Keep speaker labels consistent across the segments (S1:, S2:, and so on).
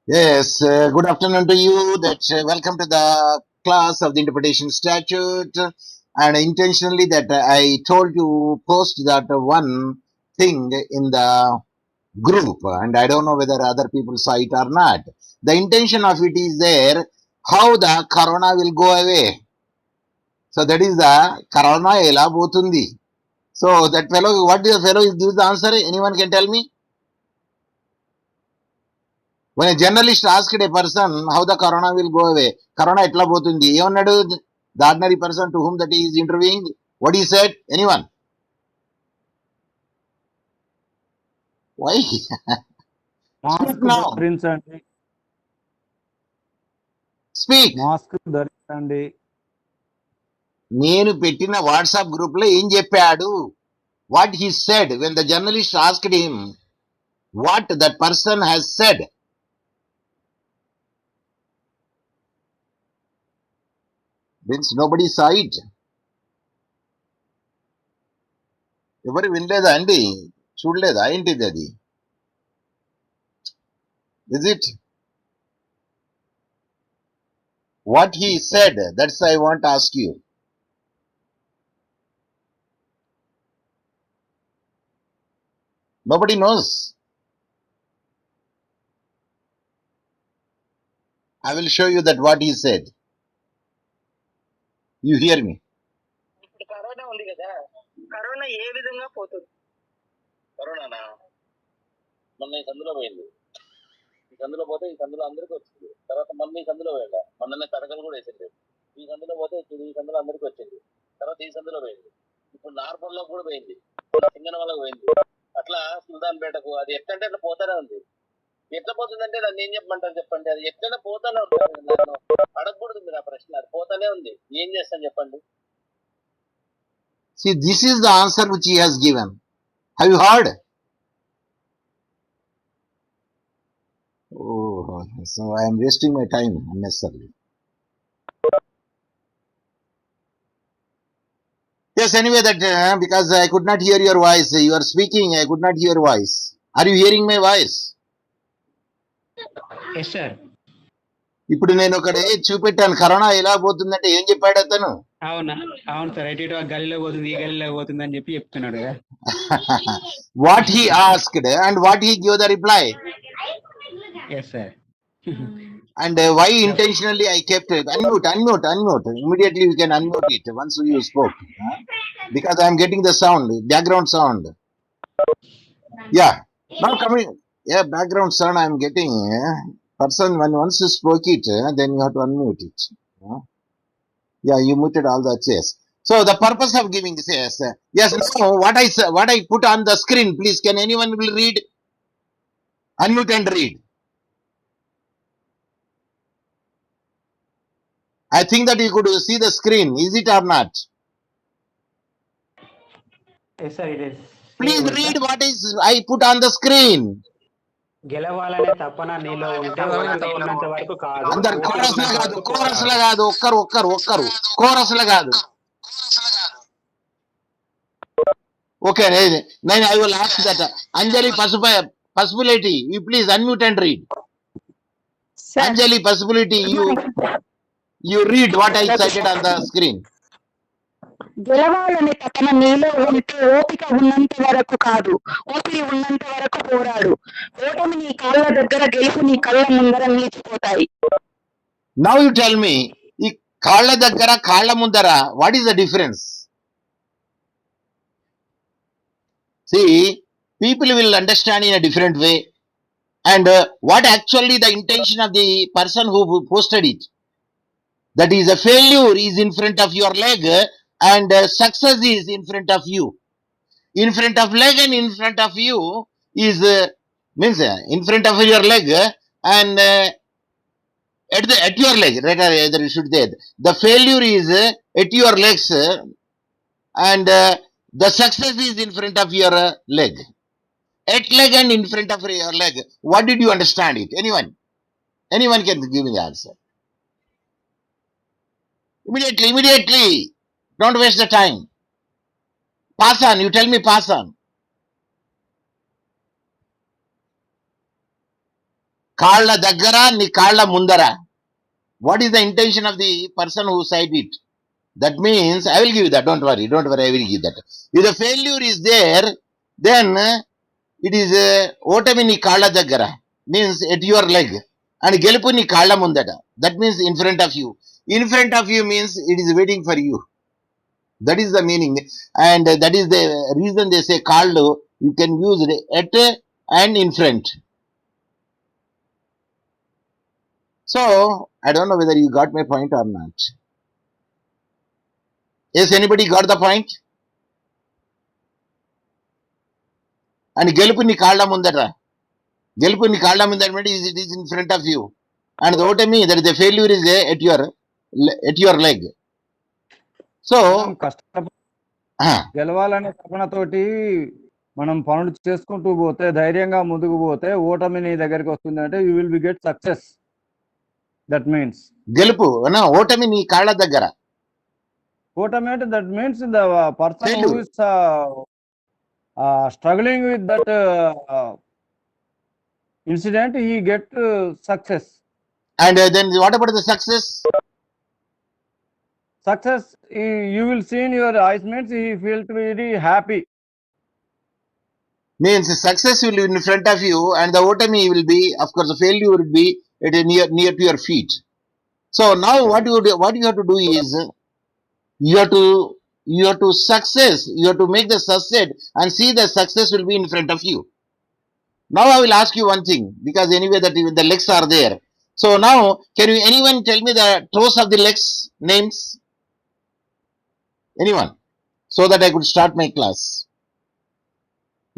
S1: Yes, good afternoon to you. Welcome to the class of the interpretation statute. And intentionally, that I told you post that one thing in the group, and I don't know whether other people saw it or not. The intention of it is there how the corona will go away. So that is the corona ela botundi. So that fellow, what the fellow gives the answer? Anyone can tell me? When a journalist asked a person how the corona will go away, corona etla potundi, ఏమన్నాడు the ordinary person to whom that he is interviewing? What he said? Anyone? Why? Speak
S2: mask
S1: now.
S2: ధరించండి
S1: Speak.
S2: Mask ధరించండి
S1: నేను పెట్టిన WhatsApp group లో ఏం చెప్పాడు? What he said when the journalist asked him what that person has said. Means nobody saw it. ఎవరు వినలేదా అండి? చూడలేదా ఏంటిది అది? Is it? What he said, that's I want to ask you. Nobody knows. I will show you that what he said. You hear me?
S3: Corona ఉంది కదా, corona ఏ విధంగా పోతుంది? కరోనానా మొన్న ఈ సందులో పోయింది, ఈ సందులో పోతే ఈ సందులో అందరికి వచ్చింది, తర్వాత మళ్ళీ ఈ సందులో పోయిందా, మొన్న తడకలు కూడా వేసింది, ఈ సందులో పోతే ఈ సందులో అందరికి వచ్చింది, తర్వాత ఈ సందులో పోయింది, ఇప్పుడు నార్పల్లో కూడా పోయింది, సింగన వాళ్ళకి పోయింది, అట్లా సుల్తాన్పేటకు అది ఎట్లంటే అట్లా పోతానే ఉంది. ఎట్లా పోతుందంటే నన్ను ఏం చెప్పమంటారు చెప్పండి? అది ఎట్లైనా పోతానే ఉంటుంది. నన్ను అడగకూడదు మీరు ఆ ప్రశ్న, అది పోతానే ఉంది, ఏం చేస్తాను చెప్పండి?
S1: See, this is the answer which he has given. Have you heard? Oh, so I am wasting my time unnecessarily. Yes, anyway, that because I could not hear your voice. You are speaking, I could not hear your voice. Are you hearing my voice?
S4: Yes sir.
S1: ఇప్పుడు నేను ఒకటి చూపెట్టాను, corona ఎలా పోతుందంటే ఏం చెప్పాడు అతను?
S4: అవునా? అవును sir. ఇటు గల్లీలో పోతుంది, ఈ గల్లీలో పోతుంది అని చెప్పి చెప్తున్నాడు కదా.
S1: What he asked and what he gave the reply.
S4: Yes sir.
S1: And why intentionally I kept it? Unmute. Immediately you can unmute it once you spoke. Because I am getting the sound, background sound. Yeah. Now coming, yeah, background sound I am getting. Person, when once you spoke it, then you have to unmute it. Yeah, you muted all the yes. So the purpose of giving this, yes, no, what I put on the screen, please, can anyone will read? Unmute and read. I think that you could see the screen. Is it or not?
S4: Yes sir. It is.
S1: Please read what is I put on the screen.
S4: గెలవాలనే తపన నీలో ఉంటే ఓపిక ఉన్నంత వరకు కాదు.
S1: అందరు
S4: ఓపిక
S1: కోరస్
S4: ఉన్నంత
S1: కాదు,
S4: వరకు
S1: కోరస్
S4: పోరాడు.
S1: కాదు, ఒక్కరు కోరస్ కాదు. ఓకే, నేను I will ask that Anjali Pasupuleti, you please unmute and read.
S5: Sir,
S1: Anjali Possibility, you read what I cited on the screen.
S5: గెలవాలనే తపన నీలో ఉంటే ఓపిక ఉన్నంత వరకు కాదు, ఊపిరి ఉన్నంత వరకు పోరాడు. ఓటమి నీ కాళ్ళ దగ్గర, గెలుపు నీ కళ్ళ ముందర నిలిచిపోతాయి.
S1: Now you tell me, ఈ కాళ్ళ దగ్గర కాళ్ళ ముందర, what is the difference? See, people will understand in a different way. And what actually the intention of the person who posted it? That is, a failure is in front of your leg and success is in front of you. In front of leg and in front of you is means in front of your leg and at your leg, right? Either you should say the failure is at your legs and the success is in front of your leg. At leg and in front of your leg. What did you understand it? Anyone can give me the answer. Immediately. Don't waste the time. Pass on. You tell me, pass on. కాళ్ళ దగ్గర నీ కాళ్ళ ముందర. What is the intention of the person who said it? That means, I will give you that, don't worry, I will give that. If the failure is there, then it is ఓటమి నీ కాళ్ళ దగ్గర, means at your leg, and గెలుపు నీ కాళ్ళ ముందట. That means in front of you. In front of you means it is waiting for you. That is the meaning, and that is the reason they say కాళ్ళు, you can use it at and in front. So I don't know whether you got my point or not. Yes, anybody got the point? And గెలుపు నీ కాళ్ళ ముందట. గెలుపు నీ కాళ్ళ ముందట means it is in front of you. And the ఓటమి, that the failure is at your leg. So
S2: మనం కష్టపడి గెలవాలనే తపనతోటి మనం పనులు చేసుకుంటూ పోతే, ధైర్యంగా ముందుకు పోతే ఓటమి నీ దగ్గరికి వస్తుంది అంటే you will be get success. That means
S1: గెలుపు ఓటమి నీ కాళ్ళ దగ్గర.
S2: ఓటమి అంటే that means the person who
S1: Failure.
S2: Is struggling with that incident he get success.
S1: And then what about the success?
S2: Success, you will see in your eyes means he felt very happy.
S1: Means success will be in front of you, and the otami will be, of course, the failure will be at a near to your feet. So now what you have to do is you have to success. You have to make the success and see the success will be in front of you. Now I will ask you one thing, because anyway that the legs are there. So now can you anyone tell me the toes of the legs names? Anyone? So that I could start my class.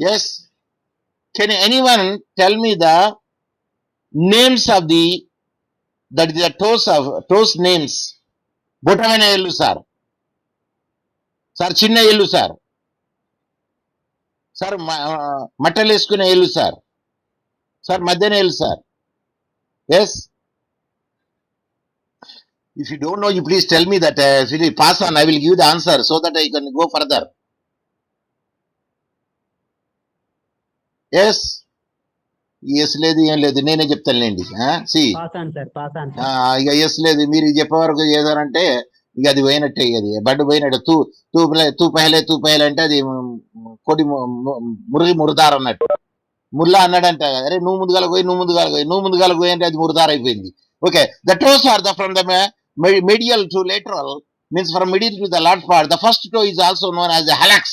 S1: Yes? Can anyone tell me the names of the toes names? బొటమైన ఎల్లు sir, sir చిన్న ఎల్లు sir, sir మట్టలు వేసుకునే ఎల్లు sir, sir మధ్యన ఎల్లు sir. Yes? If you don't know, you please tell me that. If you pass on, I will give the answer so that I can go further. Yes? Yes లేదు, ఏం లేదు, నేనే చెప్తానులేండి. C ఇక yes లేదు, మీరు చెప్పే వరకు చేశారంటే ఇక అది పోయినట్టే, అది బండి పోయినట్టు. తూ పహలే అంటే అది కొడి మురిగి మురుదారు అన్నట్టు. ముల్లా అన్నాడంట, అరే నువ్వు ముందుగాలకు పోయి అంటే అది మురుదారు అయిపోయింది. Okay, the toes are the from the medial to lateral, means from middle to the lateral part. The first toe is also known as the hallux.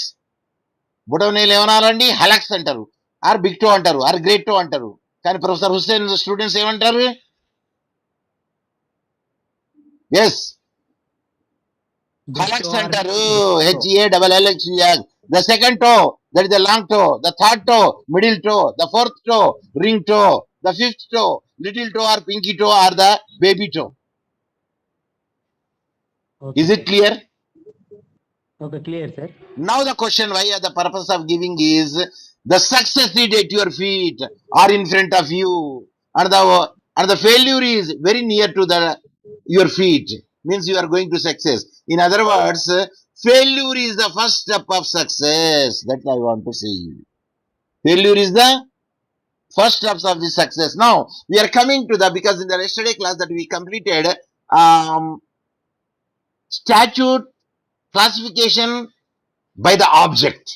S1: బుడవనేలు ఏమనాలండి? హలక్స్ అంటారు, ఆర్ బిగ్ టో అంటారు, ఆర్ గ్రేట్ టో అంటారు. కానీ professor Hussain students ఏమంటారు? Yes, హలక్స్ అంటారు. HALLX. The second toe, that is the long toe. The third toe, middle toe. The fourth toe, ring toe. The fifth toe, little toe or pinky toe or the baby toe. Is it clear?
S4: Okay, clear, sir.
S1: Now the question why the purpose of giving is the success is at your feet or in front of you, and the failure is very near to your feet, means you are going to success. In other words, failure is the first step of success. That I want to say. Failure is the first steps of the success. Now we are coming to because in the yesterday class that we completed statute classification by the object,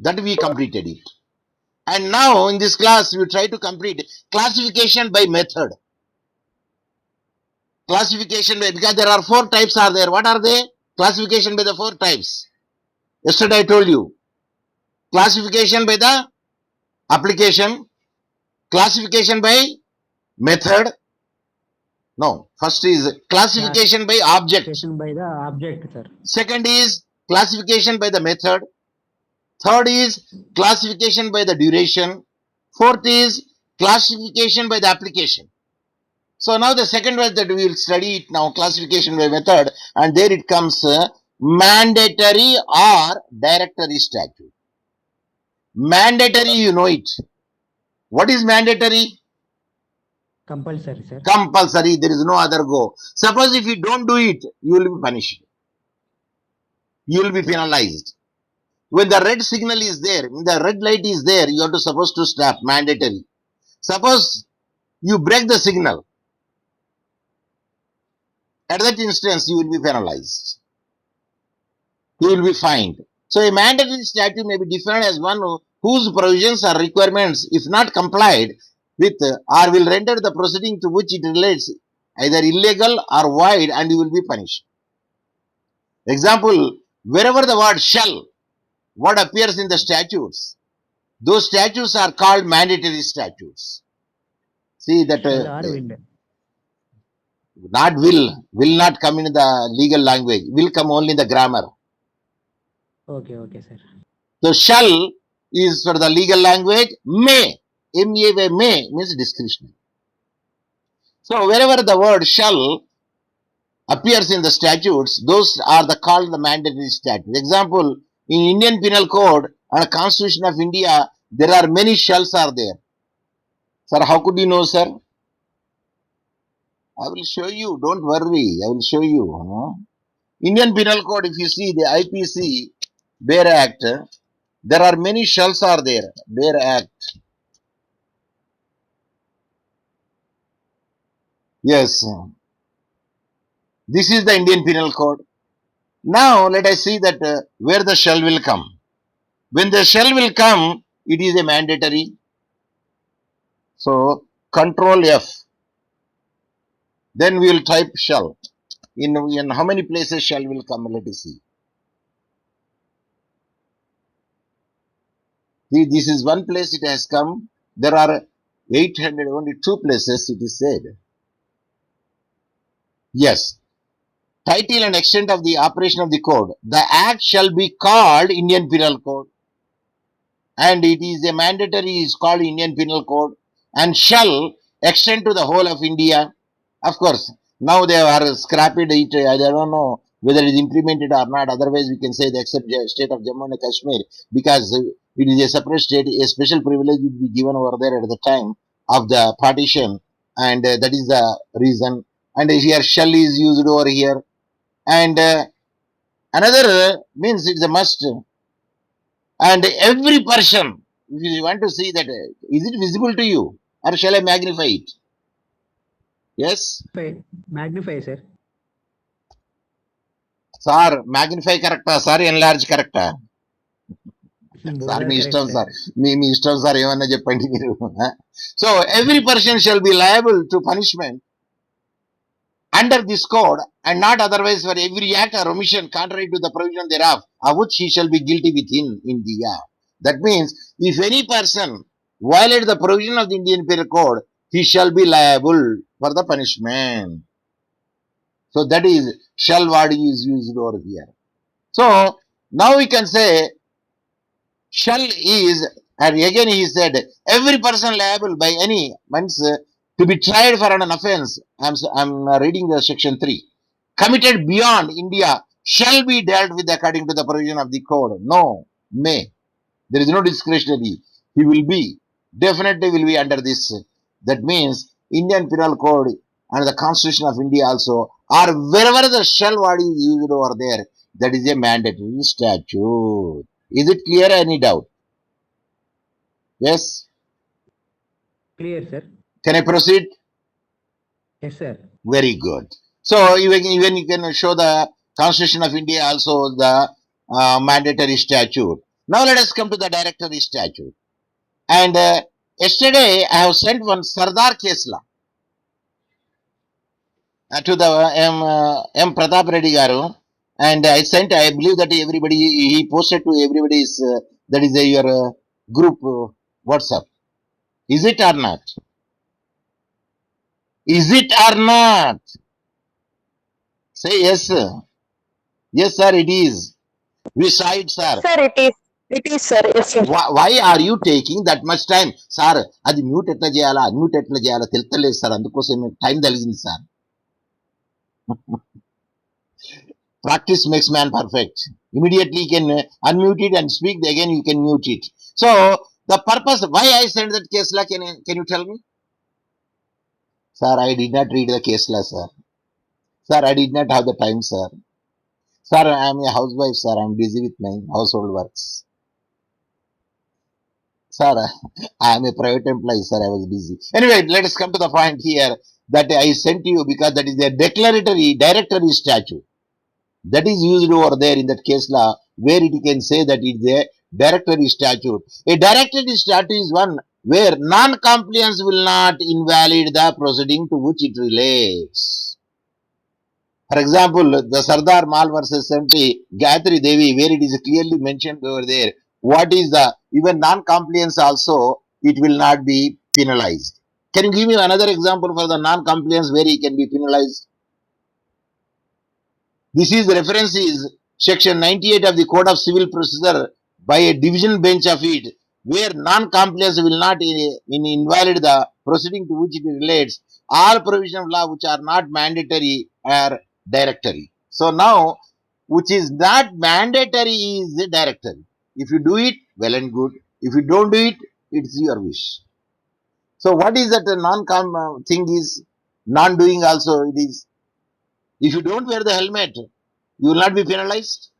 S1: that we completed it. And now in this class we try to complete classification by method. Classification by, because there are 4 types are there. What are they? Classification by the 4 types. Yesterday I told you. Classification by the application, classification by method. No, first is classification by object.
S4: By the object, sir.
S1: Second is classification by the method. Third is classification by the duration. Fourth is classification by the application. So now the second one that we will study it now, classification by method, and there it comes mandatory or directory statute. Mandatory, you know it. What is mandatory?
S4: Compulsory, sir.
S1: Compulsory, there is no other go. Suppose if you don't do it, you will be punished. You will be penalized. When the red signal is there, when the red light is there, you are supposed to stop. Mandatory. Suppose you break the signal. At that instance, you will be penalized. You will be fined. So a mandatory statute may be defined as one whose provisions or requirements, if not complied with, or will render the proceeding to which it relates either illegal or void, and you will be punished. Example, wherever the word shall, what appears in the statutes, those statutes are called mandatory statutes. See that
S4: Shall or will.
S1: not will not come in the legal language, will come only in the grammar.
S4: Okay, sir.
S1: So shall is for the legal language, may, M-A-Y, may means discretionary. So wherever the word shall appears in the statutes, those are called the mandatory statutes. Example, in Indian Penal Code and Constitution of India, there are many shalls are there. Sir, how could you know, sir? I will show you. Don't worry. I will show you. Indian Penal Code, if you see the IPC, Bare Act, there are many shells are there. Bare Act. Yes. This is the Indian Penal Code. Now let us see that where the shell will come. When the shell will come, it is a mandatory. So Control F. Then we will type shell. In how many places shell will come? Let us see. See, this is one place it has come. There are 800, only 2 places it is said. Yes. Title and extent of the operation of the code. The act shall be called Indian Penal Code. And it is a mandatory, is called Indian Penal Code. And shall extend to the whole of India. Of course, now they are scrapped it. I don't know whether it is implemented or not. Otherwise, we can say the except state of Jammu and Kashmir, because it is a separate state. A special privilege would be given over there at the time of the partition, and that is the reason. And here shall is used over here, and another means it's a must. And every person, if you want to see that, is it visible to you, or shall I magnify it? Yes.
S4: Magnify, sir.
S1: Sir, magnify correcta, sir, enlarge correcta. Sir, మీ ఇష్టం sir మీ ఇష్టం sir ఏమన్నా చెప్పండి మీరు. So every person shall be liable to punishment under this code, and not otherwise for every act or omission contrary to the provision thereof, of which he shall be guilty within India. That means if any person violate the provision of the Indian Penal Code, he shall be liable for the punishment. So that is shall word is used over here. So now we can say shall is, and again he said, every person liable by any means to be tried for an offense. I'm reading the section 3. Committed beyond India shall be dealt with according to the provision of the code. No, may. There is no discretionary. He will be, definitely will be under this. That means Indian Penal Code and the Constitution of India also, or wherever the shall word is used over there, that is a mandatory statute. Is it clear? Any doubt? Yes?
S4: Clear, sir.
S1: Can I proceed?
S4: Yes, sir.
S1: Very good. So even you can show the Constitution of India also the mandatory statute. Now let us come to the directory statute. And yesterday I have sent one Sardar Kesla to the M. Pratap Reddy Garu, and I sent, I believe that everybody, he posted to everybody's, that is your group WhatsApp. Is it or not? Is it or not? Say yes, sir. Yes, sir, it is. We saw it, sir.
S5: Sir, it is. It is, sir. Yes, sir.
S1: Why are you taking that much time? Sir, అది mute ఎట్లా చేయాలా unmute ఎట్లా చేయాలా తెలుస్తలేదు sir, అందుకోసం time తగిలింది sir. Practice makes man perfect. Immediately you can unmute it and speak, again you can mute it. So the purpose, why I sent that case law, can you tell me? Sir, I did not read the case law, sir. Sir, I did not have the time, sir. Sir, I am a housewife, sir. I am busy with my household works. Sir, I am a private employee, sir. I was busy. Anyway, let us come to the point here that I sent you because that is a directory statute. That is used over there in that case law where it can say that it is a directory statute. A directory statute is one where non-compliance will not invalid the proceeding to which it relates. For example, the Sardar Mal versus 70 Gayatri Devi, where it is clearly mentioned over there, what is the even non-compliance also, it will not be penalized. Can you give me another example for the non-compliance where it can be penalized? This is reference is section 98 of the Code of Civil Procedure by a division bench of it, where non-compliance will not invalid the proceeding to which it relates. All provision of law which are not mandatory are directory. So now, which is not mandatory is directory. If you do it, well and good. If you don't do it, it's your wish. So what is that non-com thing is? Non-doing also it is. If you don't wear the helmet, you will not be penalized.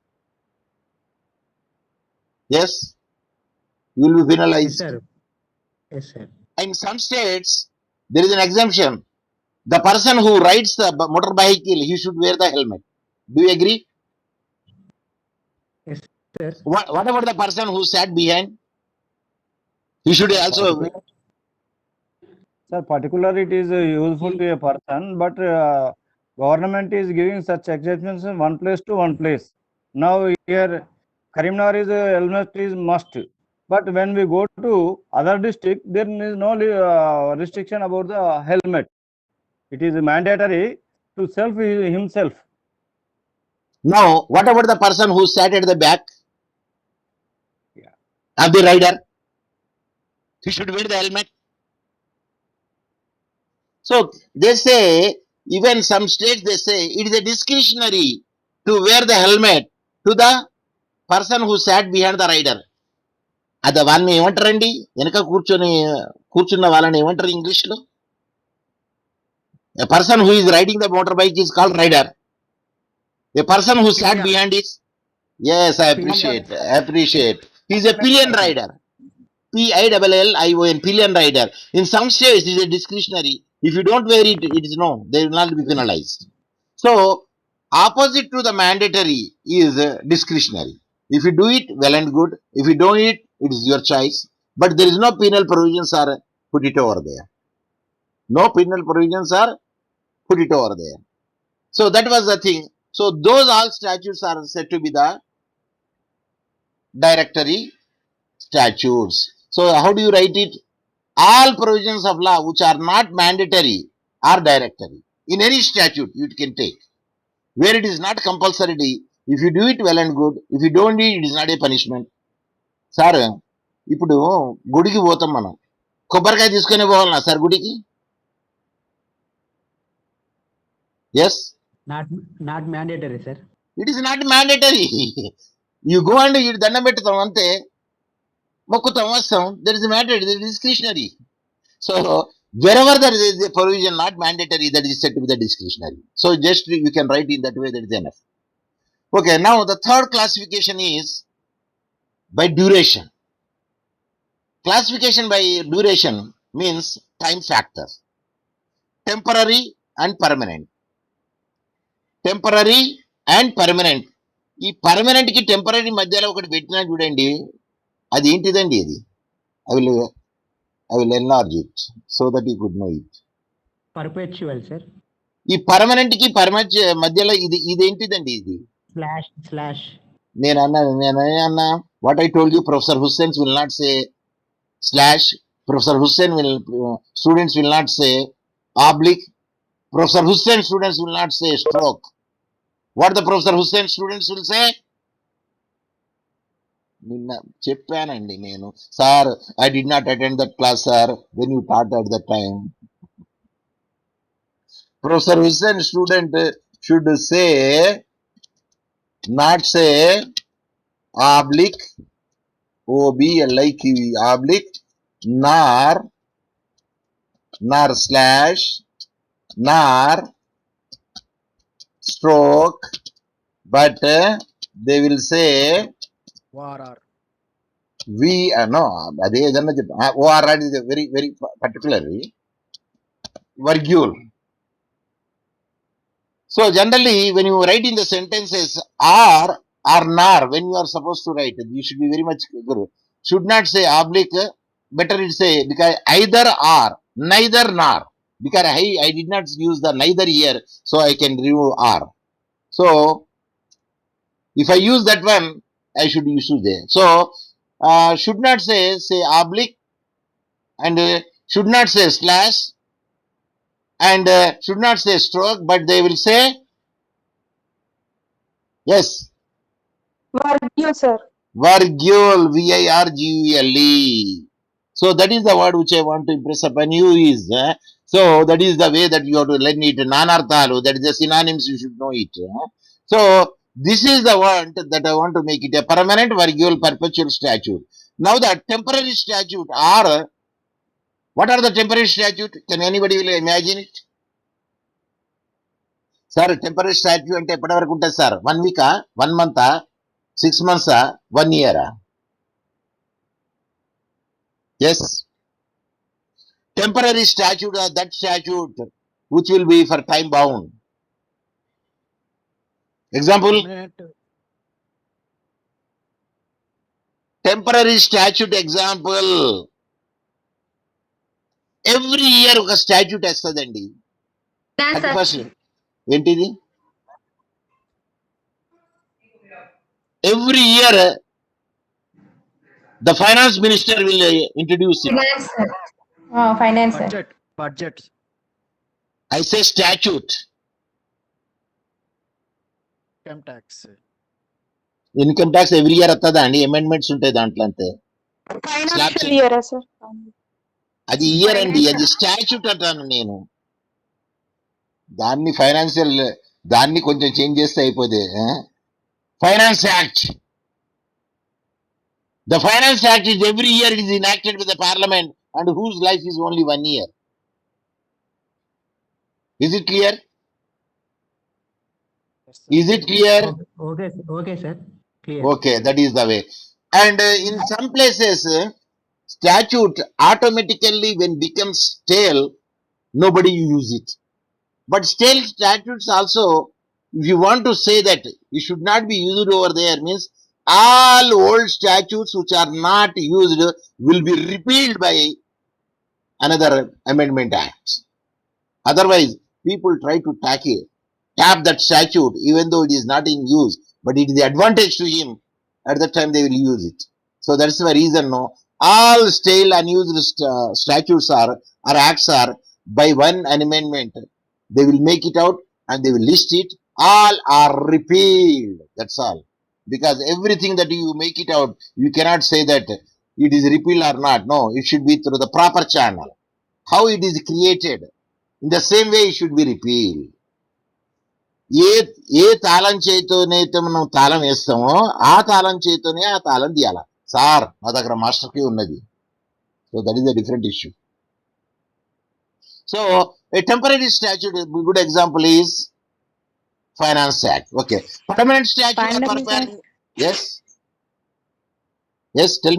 S1: Yes, you will be
S4: Yes,
S1: penalized.
S4: sir. Yes, sir.
S1: In some states, there is an exemption. The person who rides the motorbike, he should wear the helmet. Do you agree?
S4: Yes, sir.
S1: What about the person who sat behind? He should also.
S2: Sir, particularly it is useful to a person, but government is giving such exemptions from one place to one place. Now here, Karimnagar is helmet is must, but when we go to other district, there is no restriction about the helmet. It is mandatory to self himself.
S1: Now, what about the person who sat at the back
S2: Yeah.
S1: of the rider? He should wear the helmet. So they say, even some states they say it is a discretionary to wear the helmet to the person who sat behind the rider. అది వాళ్ళని ఏమంటారండి? వెనక కూర్చున్న వాళ్ళని ఏమంటారు English లో? A person who is riding the motorbike is called rider. A person who sat behind is, yes, I appreciate. He is a pillion rider. PILLION, pillion rider. In some states, it is a discretionary. If you don't wear it, it is no, they will not be penalized. So, opposite to the mandatory is discretionary. If you do it, well and good. If you don't it, it is your choice. But there is no penal provisions are put it over there. No penal provisions are put it over there. So that was the thing. So those all statutes are said to be the directory statutes. So how do you write it? All provisions of law which are not mandatory are directory. In any statute you can take. Where it is not compulsory, if you do it well and good, if you don't do it, it is not a punishment. Sir ఇప్పుడు గుడికి పోతాం మనం, కొబ్బరికాయ తీసుకునే పోవాలన్నా sir గుడికి? Yes,
S4: Not mandatory, sir.
S1: It is not mandatory. You go and ఇటు దండం పెట్టుతాం అంతే, మొక్కుతాం వస్తాం. That is mandatory, that is discretionary. So wherever there is a provision not mandatory, that is said to be the discretionary. So just you can write in that way, that is enough. Okay, now the third classification is by duration. Classification by duration means time factor. Temporary and permanent. Temporary and permanent. ఈ permanent కి temporary మధ్యలో ఒకటి పెట్టినా చూడండి, అది ఏంటిదండి? అది I will enlarge it so that you could know it.
S4: Perpetual, sir.
S1: ఈ పర్మనెంట్ కి మధ్యలో ఇదేంటిదండి? ఇది
S4: Slash.
S1: నేను అన్నా what I told you, professor Hussain's will not say slash. Professor Hussain students will not say oblique. Professor Hussain students will not say stroke. What the Professor Hussain students will say? నిన్న చెప్పానండి నేను, sir I did not attend that class sir when you taught at that time. Professor Hussain student should say, not say oblique, OBLIQ, oblique, nor slash, nor stroke, but they will say we no, అదే ఏదన్నా చెప్పు. OR is very very particularly virgule. So generally when you write in the sentences or nar, when you are supposed to write, you should be very much good. Should not say oblique, better it say because either or, neither nor. Because I did not use the neither here, so I can remove or. So if I use that one, I should use there. So should not say oblique, and should not say slash, and should not say stroke, but they will say yes,
S5: Virgule, sir.
S1: virgule, virgule. So that is the word which I want to impress upon you is so that is the way that you have to learn it. Nanarthalu, that is the synonyms, you should know it. So this is the word that I want to make it a permanent virgule perpetual statute. Now the temporary statute are, what are the temporary statute? Can anybody will imagine it? Sir temporary statue అంటే ఎప్పటి వరకు ఉంటుంది sir? 1 వీకా, 1 మంతా, 6 మంత్సా, 1 ఇయరా? Yes, temporary statute or that statute which will be for time bound. Example, temporary statute example, every year ఒక statute వస్తుందండి. 31st ఏంటిది? Every year the finance minister will introduce it.
S5: Finance, sir.
S2: Budget.
S1: I say statute. Income tax every year వస్తుందా అండి? Amendments ఉంటాయి దాంట్లో అంతే.
S5: Financial year, sir.
S1: అది year అండి, అది స్టాట్యూట్ అంటాను నేను. దాన్ని ఫైనాన్షియల్, దాన్ని కొంచెం చేంజ్ చేస్తే అయిపోతే. Finance act, the finance act is every year it is enacted with the parliament and whose life is only 1 year. Is it clear? Is it clear?
S4: Okay, sir. Clear.
S1: Okay, that is the way. And in some places statute automatically when becomes stale, nobody use it. But stale statutes also, if you want to say that it should not be used over there, means all old statutes which are not used will be repealed by another amendment act. Otherwise, people try to tap that statute even though it is not in use, but it is the advantage to him. At that time they will use it. So that's the reason no, all stale unused statutes or acts are by one amendment. They will make it out and they will list it. All are repealed. That's all. Because everything that you make it out, you cannot say that it is repealed or not. No, it should be through the proper channel. How it is created, in the same way it should be repealed. ఏ తాళం చేతోనైతే మనం తాళం వేస్తామో ఆ తాళం చేతోనే ఆ తాళం తీయాల sir, మా దగ్గర master కి ఉన్నది. So that is the different issue. So a temporary statute, a good example is Finance Act. Okay, permanent statute or permanent. Yes, yes, tell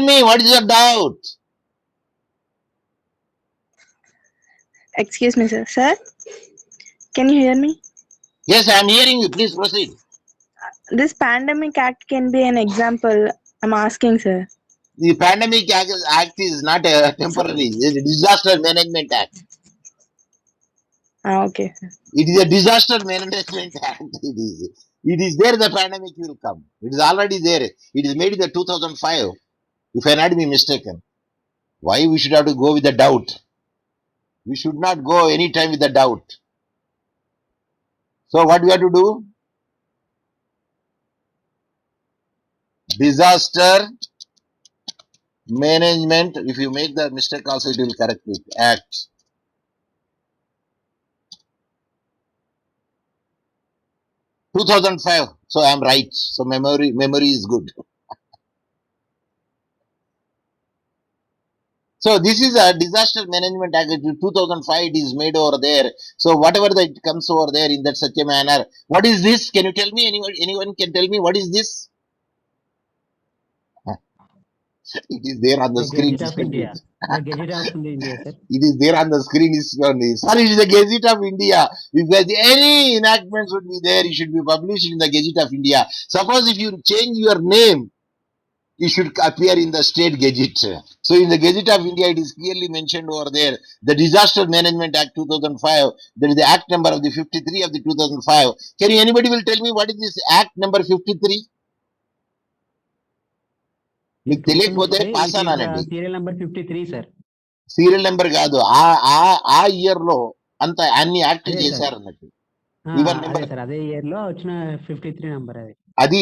S1: me what is your doubt?
S5: Excuse me, sir. Sir, can you hear me?
S1: Yes, I am hearing you, please proceed.
S5: This Pandemic Act can be an example. I'm asking, sir.
S1: The Pandemic Act is not a temporary, it is a disaster management act.
S5: Okay, sir.
S1: It is a disaster management act. It is there, the pandemic will come. It is already there. It is made in the 2005, if I not be mistaken. Why we should have to go with the doubt? We should not go any time with the doubt. So what we have to do? Disaster management. If you make the mistake also, it will correct it. Act. (2005). So I am right. So memory is good. So this is a disaster management act. 2005 it is made over there. So whatever that comes over there in that such a manner. What is this? Can you tell me? Anyone can tell me what is this? It is there on the
S4: The
S1: screen.
S4: Gazette of India. The Gazette of India, sir.
S1: It is there on the screen. Sir, it is the Gazette of India. If there's any enactments would be there, it should be published in the Gazette of India. Suppose if you change your name, it should appear in the state gazette. So in the Gazette of India, it is clearly mentioned over there. The Disaster Management Act 2005. That is the Act number of the 53 of the 2005. Can you, anybody will tell me what is this Act number 53? మీకు తెలియకపోతే pass అనాలండి.
S4: Serial number 53 sir.
S1: Serial number కాదు, ఆ ఆ ఆ year లో అంత అన్ని యాక్ట్ చేశారు అన్నట్టు.
S4: అదే సార్, అదే ఇయర్ లో వచ్చిన 53 నంబర్ అది.
S1: అది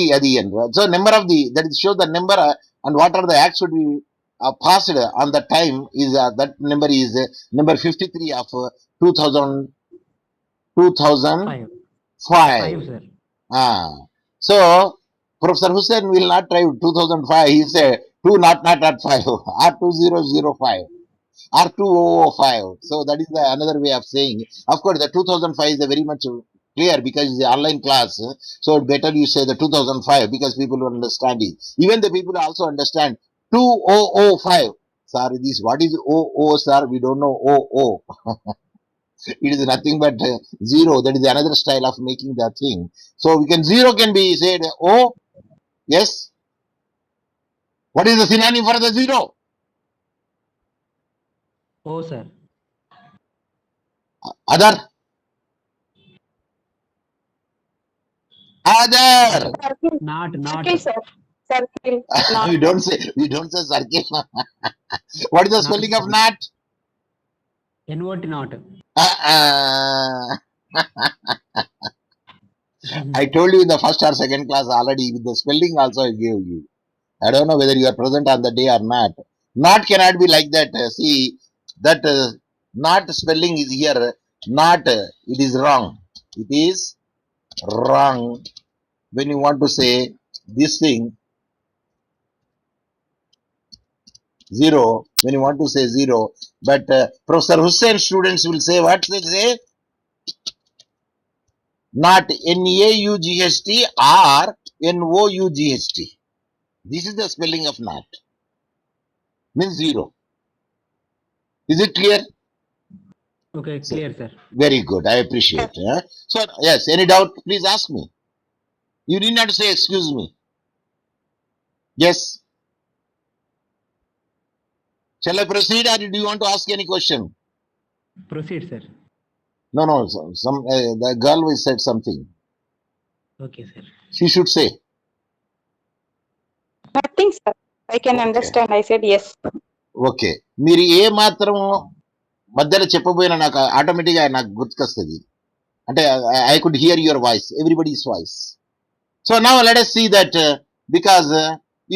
S1: so number of the that is show the number and what are the acts would be passed on the time is that number is number 53 of 2005.
S4: 5 sir.
S1: So Professor Hussain will not try 2005. He said 2 not 5 or 2005 or 2005. So that is the another way of saying. Of course, the 2005 is a very much clear because it's an online class. So better you say the 2005 because people will understand it. Even the people also understand 2005. Sorry, this what is 00, sir? We don't know 00. It is nothing but zero. That is another style of making the thing. So we can zero can be said O. Yes. What is the synonym for the zero?
S4: Oh sir.
S1: Other.
S4: Not.
S5: Circle, sir. Circle.
S1: we don't say circle. What is the spelling of not?
S4: Not. Not.
S1: I told you in the first or second class already. With the spelling also I gave you. I don't know whether you are present on the day or not. Not cannot be like that. See that not spelling is here. Not it is wrong. It is wrong when you want to say this thing. Zero when you want to say zero. But Professor Hussain students will say what they say. Not NAUGHT or NOUGHT. This is the spelling of not. Means zero. Is it clear?
S4: Okay, clear sir.
S1: Very good. I appreciate. So yes, any doubt? Please ask me. You need not say excuse me. Yes. Shall I proceed or do you want to ask any question?
S4: Proceed sir.
S1: No. Some the girl will said something.
S4: Okay sir.
S1: She should say.
S5: Nothing, sir. I can understand. I said yes.
S1: Okay, మీరు ఏ మాత్రం మధ్యలో చెప్పబోయినా నాకు ఆటోమేటిక్గా నాకు గుర్తుకొస్తుంది. అంటే I could hear your voice, everybody's voice. So now let us see that because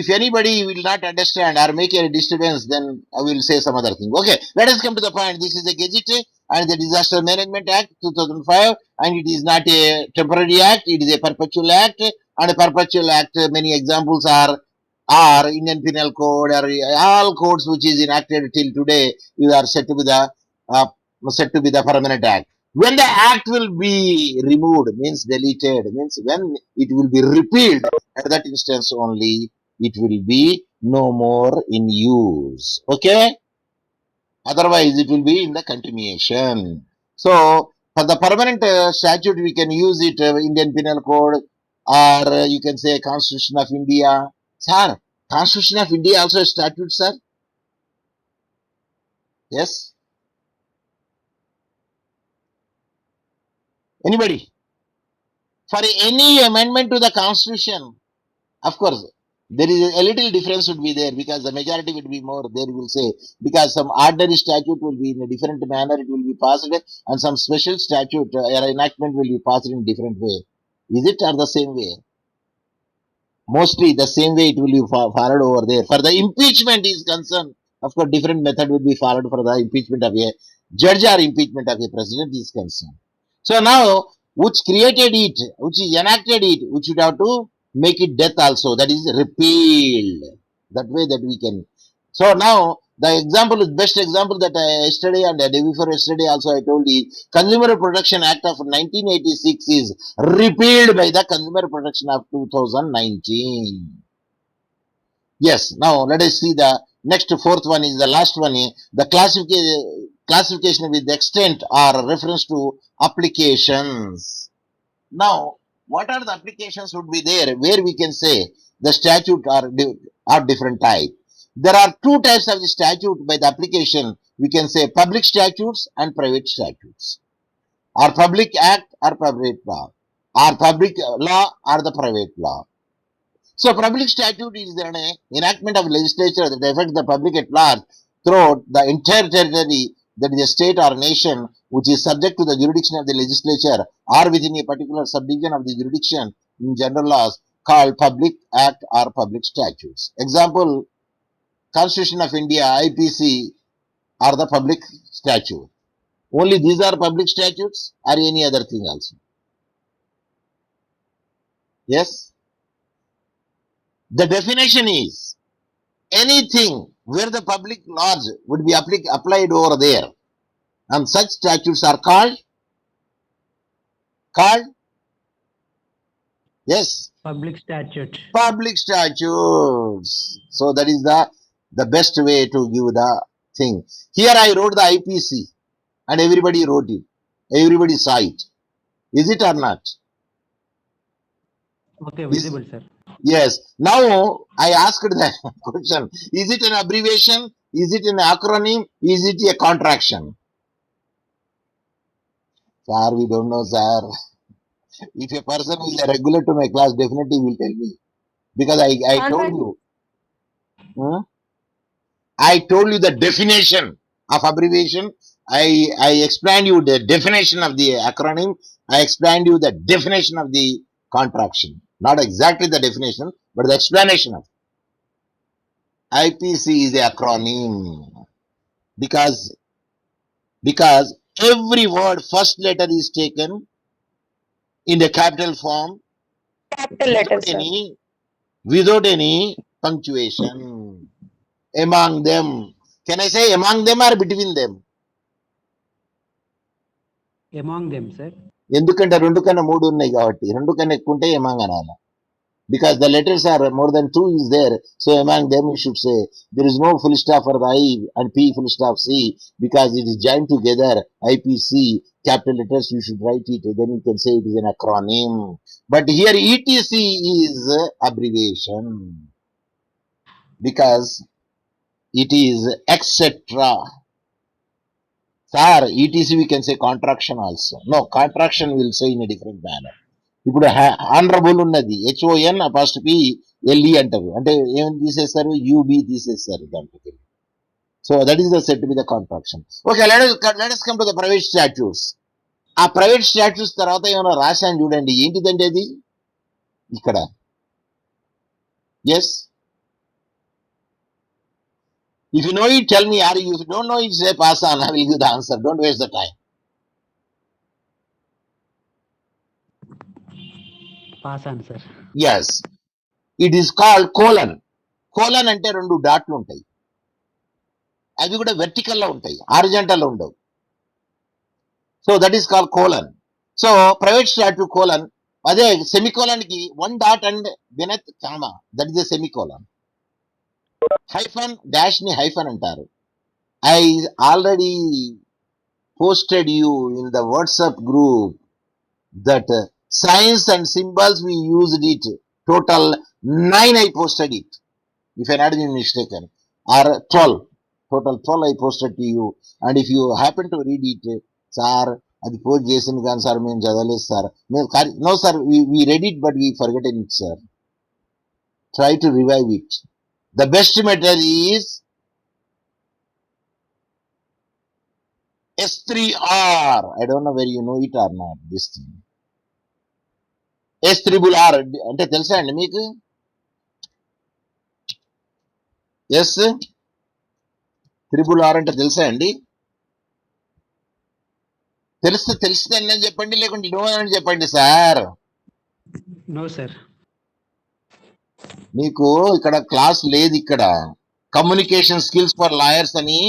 S1: if anybody will not understand or make a disturbance, then I will say some other thing. Okay, let us come to the point. This is the Gazette and the Disaster Management Act 2005, and it is not a temporary act, it is a perpetual act. And a perpetual act, many examples are Indian Penal Code or all codes which is enacted till today are set to be the permanent act. When the act will be removed, means deleted, means when it will be repealed, at that instance only it will be no more in use. Okay, otherwise it will be in the continuation. So for the permanent statute we can use it Indian Penal Code, or you can say Constitution of India. Sir, Constitution of India also a statute, sir? Yes. Anybody? For any amendment to the Constitution, of course, there is a little difference would be there because the majority would be more. There will say because some ordinary statute will be in a different manner, it will be passed, and some special statute or enactment will be passed in different way. Is it or the same way? Mostly the same way it will be followed over there. For the impeachment is concerned, of course, different method will be followed for the impeachment of a judge or impeachment of a president is concerned. So now, which created it, which is enacted it, which would have to make it death also, that is repealed. That way that we can. So now, the example is best example that yesterday and the day before yesterday also I told you, Consumer Protection Act of 1986 is repealed by the Consumer Protection of 2019. Yes. Now let us see the next fourth one is the last one. The classification with the extent or reference to applications. Now, what are the applications would be there where we can say the statute are different type? There are two types of the statute by the application. We can say public statutes and private statutes, or public act or private law, or public law or the private law. So public statute is an enactment of legislature that affects the public at large throughout the entire territory, that is a state or nation, which is subject to the jurisdiction of the legislature or within a particular subdivision of the jurisdiction in general laws, called public act or public statutes. Example, Constitution of India, IPC are the public statute. Only these are public statutes or any other thing also? Yes? The definition is anything where the public laws would be applied over there, and such statutes are called yes,
S4: Public statute.
S1: public statutes. So that is the best way to give the thing. Here I wrote the IPC and everybody wrote it, everybody saw it. Is it or not?
S4: Okay,
S1: Is-
S4: visible, sir.
S1: Yes. Now I asked the question: is it an abbreviation? Is it an acronym? Is it a contraction? Sir, we don't know, sir. If a person is a regular to my class, definitely will tell me, because I told you. I told you the definition of abbreviation. I explained you the definition of the acronym. I explained you the definition of the contraction. Not exactly the definition, but the explanation of it. IPC is the acronym because every word first letter is taken in the capital form
S5: Capital letters, sir.
S1: without any punctuation. Among them. Can I say among them or between them?
S4: Among them, sir.
S1: ఎందుకంటే రెండు కన్నా మూడు ఉన్నాయి కాబట్టి రెండు కన్నా ఎక్కువ ఉంటే ఎమాంగ్ అనాలి, because the letters are more than two is there. So among them you should say there is no full stop for the I and P full stop C, because it is joined together. IPC capital letters you should write it, then you can say it is an acronym. But here ETC is abbreviation because it is etc. Sir, ETC we can say contraction also. No, contraction will say in a different manner. ఇప్పుడు honourable ఉన్నది HON apostrophe LE అంటారు, అంటే ఏం తీసేస్తారు, UB తీసేస్తారు దాంట్లోకి. So that is the set with the contraction. Okay, let us come to the private statutes. ఆ private statutes తర్వాత ఏమైనా రాశాను చూడండి, ఏంటిదంటే అది ఇక్కడ. Yes, if you know it, tell me, or if you don't know it, say pass on. I will give the answer. Don't waste the time.
S4: Pass on, sir.
S1: Yes, it is called colon. Colon అంటే రెండు డాట్లు ఉంటాయి, అవి కూడా vertical లో ఉంటాయి, horizontal లో ఉండవు. So that is called colon. So private statute colon, అదే సెమికోలన్ కి one dot and వినత్ comma, that is the semicolon. Hyphen dash ని హైఫన్ అంటారు. I already posted you in the WhatsApp group that signs and symbols we used it, total 9 I posted it, if I not been mistaken, or 12, total 12 I posted to you. And if you happen to read it, sir, అది post చేసింది కానీ sir మేము చదవలేదు sir. No sir, we read it but we forgotten it, sir. Try to revive it. The best method is S3R. I don't know where you know it or not, this thing. S3R అంటే తెలుసా అండి మీకు? S3R అంటే తెలుసా అండి? తెలిస్తే అని చెప్పండి, లేకుంటే నో అని చెప్పండి సార్.
S4: No, sir.
S1: మీకు ఇక్కడ క్లాస్ లేదు. ఇక్కడ కమ్యూనికేషన్ స్కిల్స్ ఫర్ లాయర్స్ అని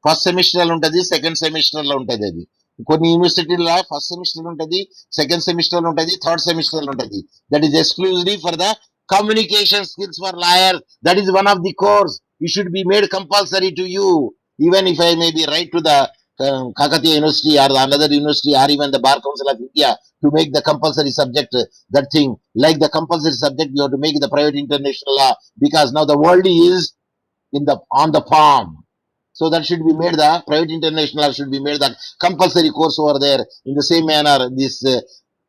S1: ఫస్ట్ సెమిస్టర్ లో ఉంటది, సెకండ్ సెమిస్టర్ లో ఉంటది. అది కొన్ని యూనివర్సిటీలో ఫస్ట్ సెమిస్టర్ ఉంటది, సెకండ్ సెమిస్టర్ ఉంటది, థర్డ్ సెమిస్టర్ ఉంటది. That is exclusively for the Communication skills for liars, that is one of the course. It should be made compulsory to you. Even if I may be right to the Kakatiya University or the another university or even the Bar Council of India to make the compulsory subject that thing. Like the compulsory subject, you have to make the private international law, because now the world is in the on the palm. So that should be made the private international should be made the compulsory course over there. In the same manner, this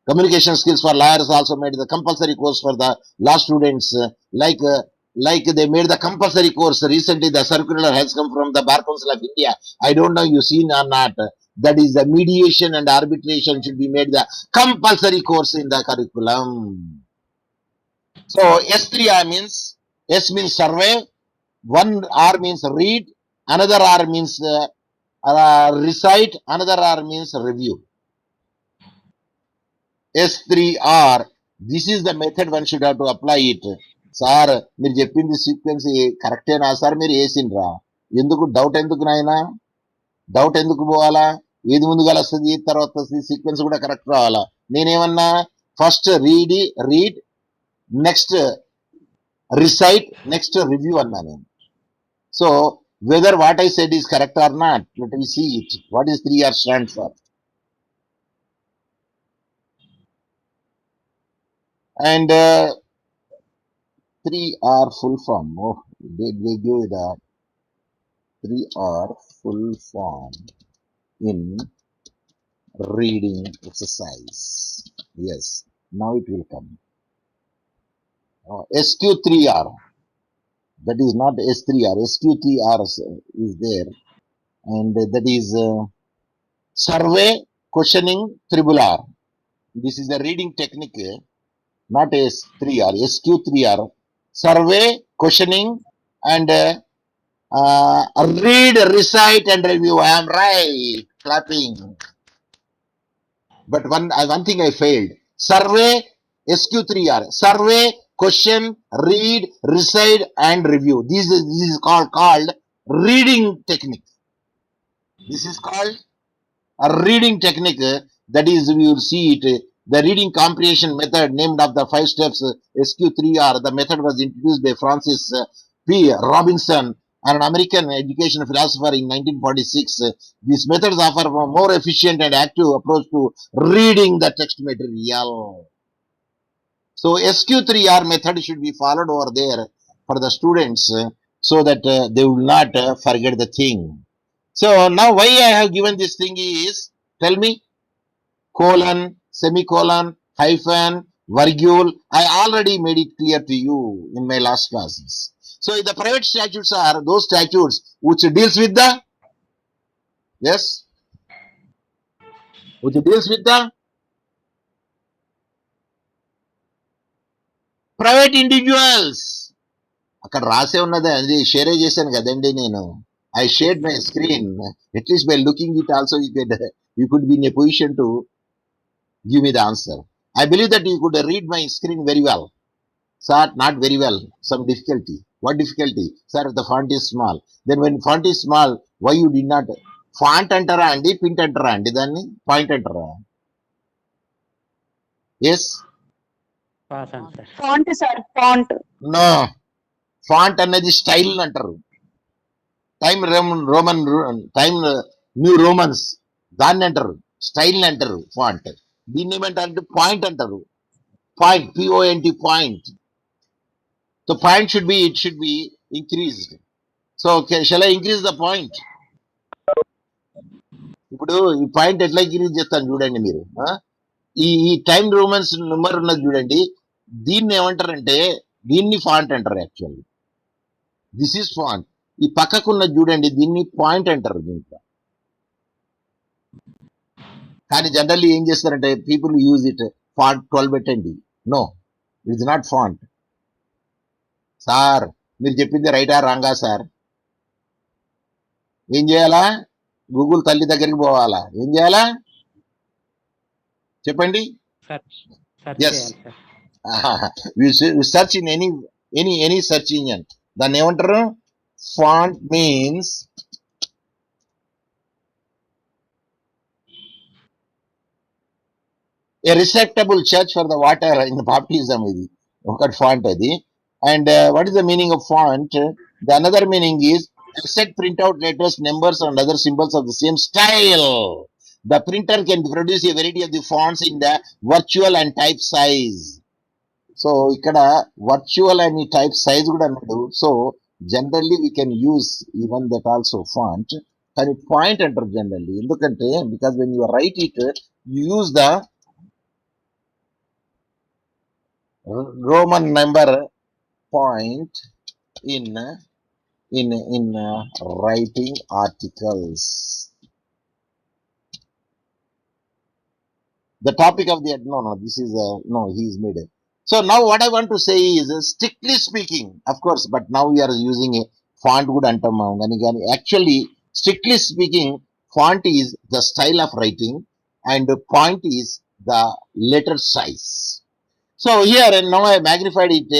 S1: communication skills for lawyers also made the compulsory course for the law students. Like they made the compulsory course recently. The circular has come from the Bar Council of India. I don't know you seen or not. That is the mediation and arbitration should be made the compulsory course in the curriculum. So S3R means S means survey, one R means read, another R means recite, another R means review. S3R, this is the method one should have to apply it. Sir మీరు చెప్పింది sequence కరెక్టేనా sir? మీరు వేసిండ్రా? ఎందుకు doubt? ఎందుకు నాయనా doubt? ఎందుకు పోవాలా? ఏది ముందుగా వస్తుంది తర్వాత వస్తుంది, సీక్వెన్స్ కూడా కరెక్ట్ రావాలా. నేనేమన్నా first read, next recite, next review అన్నా నేను. So whether what I said is correct or not, let me see it. What is 3R stand for? And 3R full form. Oh, they give the 3R full form in reading exercise. Yes, now it will come. SQ3R. That is not S3R. SQ3R is there, and that is survey, questioning, triple R. This is the reading technique, not S3R. SQ3R. Survey, questioning, and read, recite, and review. I am right. Clapping. But one thing I failed. Survey, SQ3R. Survey, question, read, recite, and review. This is called reading technique. This is called a reading technique. That is, we will see it. The reading comprehension method, named of the 5 steps, SQ3R. The method was introduced by Francis P. Robinson, an American education philosopher, in 1946. These methods offer a more efficient and active approach to reading the text material. So SQ3R method should be followed over there for the students, so that they will not forget the thing. So now why I have given this thing is, tell me, colon, semicolon, hyphen, virgule. I already made it clear to you in my last classes. So the private statutes are those statutes which deals with the, yes, which deals with the private individuals. అక్కడ రాసే ఉన్నది, అది share చేశాను కదండి నేను. I shared my screen. At least by looking it also, you could be in a position to give me the answer. I believe that you could read my screen very well. Sir, not very well. Some difficulty. What difficulty? Sir, the font is small. Then when font is small, why you did not? Font అంటారా అండి, పింట్ అంటారా అండి, దాన్ని point అంటారా? Yes,
S5: font sir, font.
S1: No. Font అనేది style అంటారు. Time New Romans దాన్ని అంటారు, స్టైల్ అంటారు ఫాంట్. దీన్ని ఏమంటారు? పాయింట్ అంటారు. Point, POINT, point. So point should be, it should be increased. So shall I increase the point? ఇప్పుడు ఈ పాయింట్ ఎట్లా ఇంక్రీజ్ చేస్తాను చూడండి మీరు. ఈ టైమ్ రోమన్స్ నెంబర్ ఉన్నది చూడండి, దీన్ని ఏమంటారంటే, దీన్ని ఫాంట్ అంటారు యాక్చువల్లీ. This is font. ఈ పక్కకున్నది చూడండి, దీన్ని పాయింట్ అంటారు దీంట్లో. కానీ జనరల్లీ ఏం చేస్తారంటే, పీపుల్ యూజ్ ఇట్ ఫాంట్ 12 పెట్టండి. No, it's not font. Sir మీరు చెప్పింది రైటా రాంగా సార్? ఏం చేయాలా? గూగుల్ తల్లి దగ్గరికి పోవాలా? ఏం చేయాలా చెప్పండి? Yes, search in any search engine. దాన్ని ఏమంటారు? Font means a receptacle church for the water in the baptism. ఇది ఒకటి ఫాంట్ అది. And what is the meaning of font? The another meaning is set printout letters, numbers and other symbols of the same style. The printer can produce a variety of the fonts in the virtual and type size. So ఇక్కడ virtual అని type size కూడా అన్నాడు. So generally we can use even that also font, కానీ point అంటారు generally. ఎందుకంటే because when you right it use the Roman number point in writing articles. The topic of the this is he's made it. So now what I want to say is strictly speaking, of course, but now we are using a font good antam actually strictly speaking font is the style of writing and point is the letter size. So here and now I magnified it,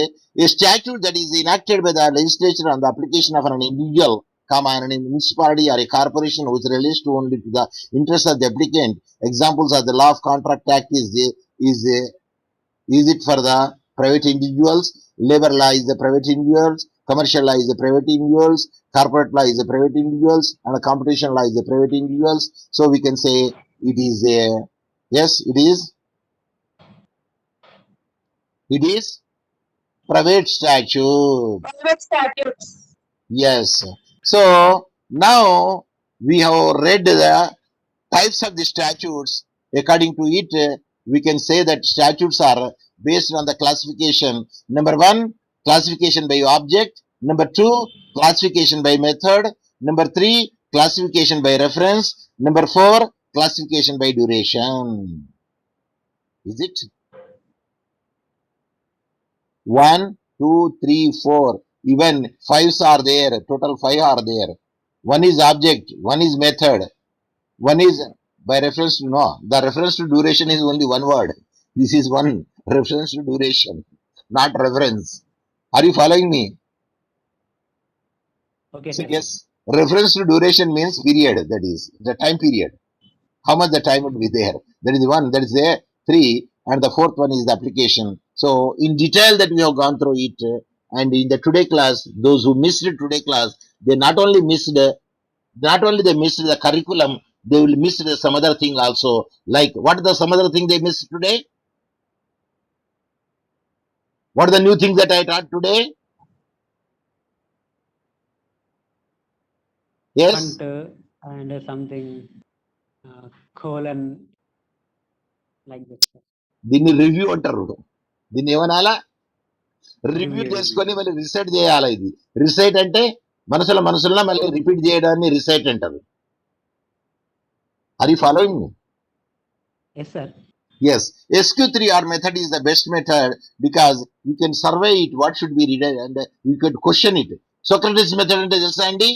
S1: a statute that is enacted by the legislature on the application of an individual, an municipality or a corporation which relates to only to the interest of the applicant. Examples of the law of contract act is it for the private individuals, labor law is the private individuals, commercial law is the private individuals, corporate law is the private individuals, and competition law is the private individuals. So we can say it is yes, it is private statute.
S5: Private statutes.
S1: Yes. So now we have read the types of the statutes. According to it, we can say that statutes are based on the classification. Number 1, classification by object. Number 2, classification by method. Number 3, classification by reference. Number 4, classification by duration. Is it? 1, 2, 3, 4. Even 5s are there. Total 5 are there. 1 is object. 1 is method. 1 is by reference to the reference to duration is only one word. This is one reference to duration, not reference. Are you following me?
S4: Okay,
S1: So
S4: sir.
S1: yes, reference to duration means period, that is the time period. How much the time would be there? That is one, that is a 3, and the fourth one is the application. So in detail that we have gone through it, and in the today class, those who missed today class, they not only missed the curriculum, they will miss some other thing also. Like what is the some other thing they missed today? What are the new things that I taught today? Yes,
S4: Font and something colon like that, sir.
S1: దీన్ని review అంటారు. దీన్ని ఏమనాలా? Review
S4: Review.
S1: చేసుకొని మళ్ళీ recite చేయాలి. ఇది recite అంటే మనసులో మళ్ళీ రిపీట్ చేయడాన్ని రిసైట్ అంటారు. Are you following me?
S4: Yes, sir.
S1: Yes, SQ3R method is the best method because you can survey it, what should be read, and you could question it. Socrates method అంటే తెలుసా అండి?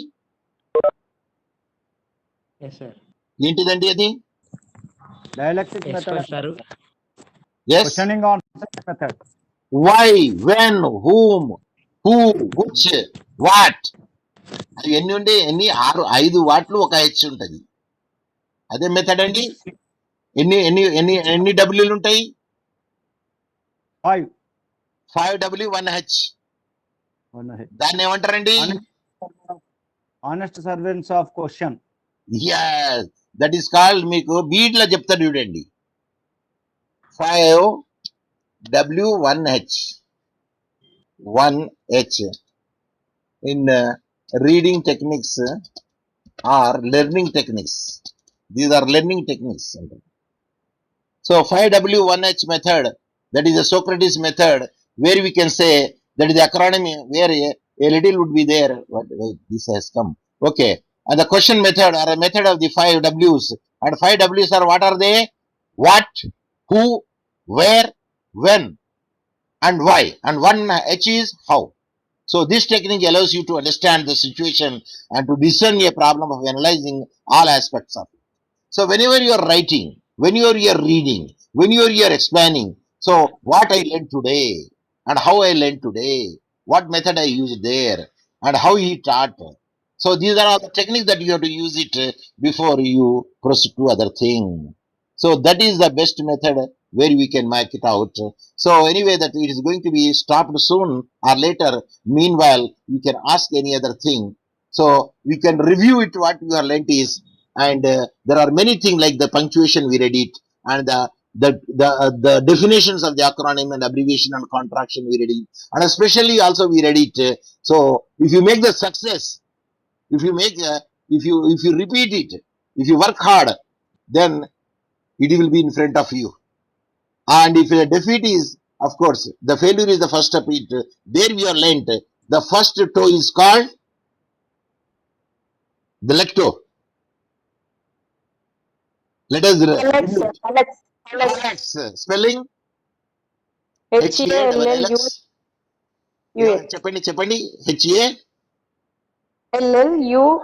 S4: Yes, sir.
S1: ఏంటిదండి అది?
S2: Dialectic
S4: Yes,
S2: method.
S4: sir.
S1: Yes.
S2: Questioning answer method.
S1: Why, when, whom, who, which, what. అవి ఎన్ని ఉండే? 5 వాట్లు ఒక H ఉంటుంది. అదే మెథడ్ అండి. ఎన్ని డబ్ల్యూలు ఉంటాయి?
S2: 5.
S1: 5W 1H. దాన్ని ఏమంటారండి?
S2: Honest servants of question.
S1: Yes, that is called, మీకు బీట్లా చెప్తారు చూడండి, 5W 1H 1H in reading techniques or learning techniques. These are learning techniques. So 5W 1H method, that is a Socrates method, where we can say that is the acronym where a little would be there. What this has come. Okay. And the question method or a method of the 5Ws. And 5Ws are what are they? What, who, where, when, and why. And 1H is how. So this technique allows you to understand the situation and to discern a problem of analyzing all aspects of it. So whenever you are writing, whenever you are reading, whenever you are explaining, so what I learned today and how I learned today, what method I used there and how he taught. So these are all the techniques that you have to use it before you proceed to other thing. So that is the best method where we can make it out. So anyway, that it is going to be stopped soon or later. Meanwhile, you can ask any other thing. So we can review it what your length is, and there are many things like the punctuation we read it, and the definitions of the acronym and abbreviation and contraction we read it, and especially also we read it. So if you make the success, if you make if you repeat it, if you work hard, then it will be in front of you. And if a defeat is, of course, the failure is the first step. It there we are learnt. The first toe is called the left toe. Let us
S5: Alex, sir. Alex.
S1: Alex, spelling
S5: HALLUX.
S1: చెప్పండి చెప్పండి HA
S5: LLUAX.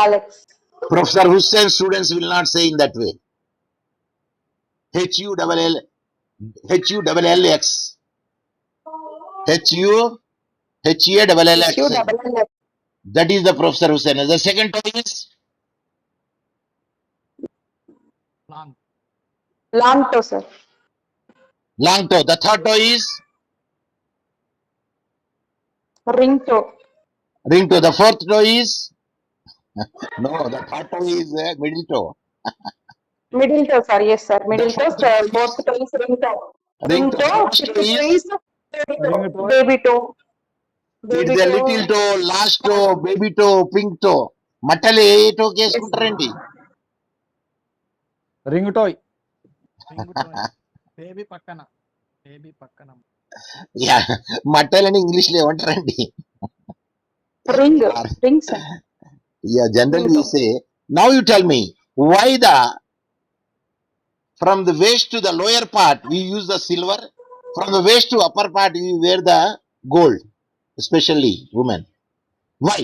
S5: Alex.
S1: Professor Hussain students will not say in that way. HULLX HULLX.
S5: HULLX.
S1: That is the Professor Hussain. The second toe is
S5: Long toe, sir.
S1: long toe. The third toe is
S5: Ring toe.
S1: ring toe. The fourth toe is no. The third toe is middle toe.
S5: Middle toe, sir. Yes, sir. Middle toe.
S1: fourth toe is
S5: Fourth toe is ring toe.
S1: ring
S5: Ring
S1: toe.
S5: toe.
S1: Last
S5: Fifth
S1: toe
S5: toe
S1: is
S5: is baby toe.
S2: Ring toe.
S5: Baby toe.
S1: it's
S5: Baby
S1: the
S5: toe.
S1: little toe, last toe, baby toe, pink toe. మట్టలు ఏ టోకి వేసుకుంటారండి?
S2: Ring toe.
S6: Baby పక్కన
S1: yeah, మట్టలని English లో ఏమంటారండి?
S5: Ring. Ring, sir.
S1: Yeah, generally we say. Now you tell me why from the waist to the lower part we use the silver, from the waist to upper part we wear the gold, especially women. Why?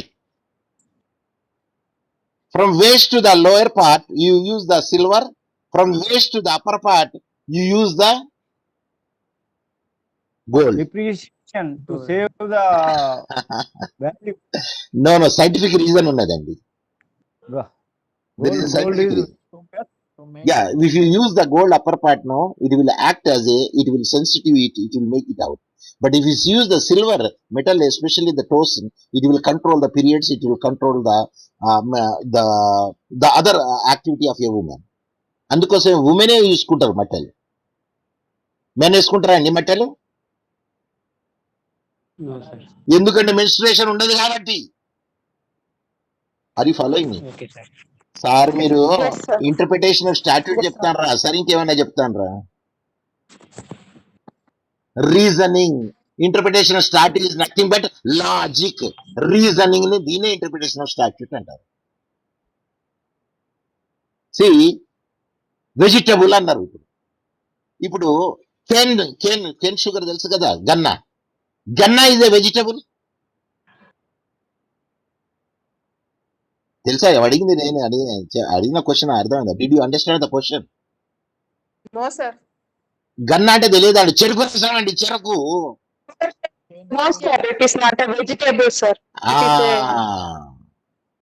S1: From waist to the lower part you use the silver, from waist to the upper part you use the gold.
S2: Depreciation to save the value.
S1: No, scientific reason ఉన్నదండి. There is a
S2: Gold
S1: scientific
S2: is
S1: reason. Yeah, if you use the gold upper part, no, it will act as it will sensitive it will make it out. But if you use the silver metal, especially the toes, it will control the periods, it will control the other activity of a woman. అందుకోసం ఉమెనే వేసుకుంటారు మట్టలు. Men వేసుకుంటారా అండి మట్టలు? ఎందుకంటే menstruation ఉండదు కాబట్టి. Are you following me? Sir మీరు
S5: Yes, sir.
S1: Interpretation statute
S5: Yes, sir.
S1: చెప్తానరా? సార్ ఇంకేమన్నా చెప్తానరా? Reasoning. Interpretation statute is nothing but logic. Reasoning ని దీనే ఇంటర్ప్రిటేషన్ స్టాట్యూట్ అంటారు. సి వెజిటబుల్ అన్నారు. ఇప్పుడు కెన్ షుగర్ తెలుసు కదా, గన్నా ఇస్ ఏ వెజిటబుల్. తెలుసా? అడిగింది నేను అడిగిన క్వశ్చన్ అర్థమైందా? Did you understand the question?
S7: No, sir.
S1: గన్నా అంటే తెలియదు. చెరుకు రసం అండి, చెరుకు.
S5: No, sir. It is not a vegetable, sir. It is a